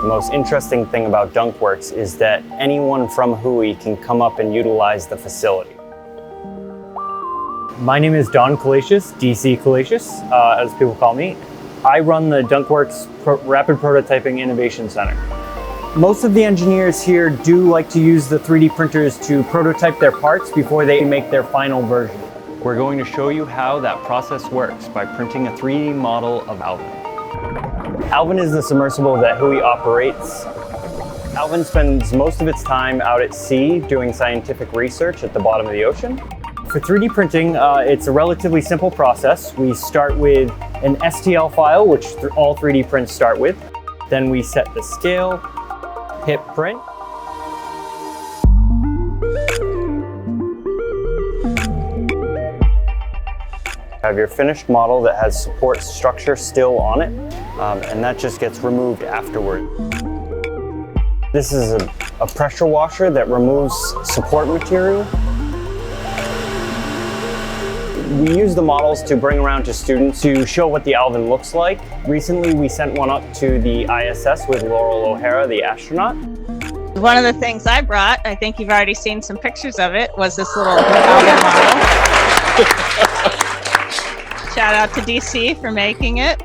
The most interesting thing about Dunkworks is that anyone from WHOI can come up and utilize the facility. My name is Don Kalasius, DC Kalasius, as people call me. I run the Dunkworks Rapid Prototyping Innovation Center. Most of the engineers here do like to use the 3D printers to prototype their parts before they make their final version. We're going to show you how that process works by printing a 3D model of Alvin. Alvin is the submersible that WHOI operates. Alvin spends most of its time out at sea doing scientific research at the bottom of the ocean. For 3D printing, it's a relatively simple process. We start with an STL file, which all 3D prints start with. Then we set the scale, hit print. Have your finished model that has support structure still on it, and that just gets removed afterward. This is a pressure washer that removes support material. We use the models to bring around to students to show what the Alvin looks like. Recently, we sent one up to the ISS with Laurel O'Hara, the astronaut. One of the things I brought, I think you've already seen some pictures of it, was this little Alvin model. Shout out to DC for making it.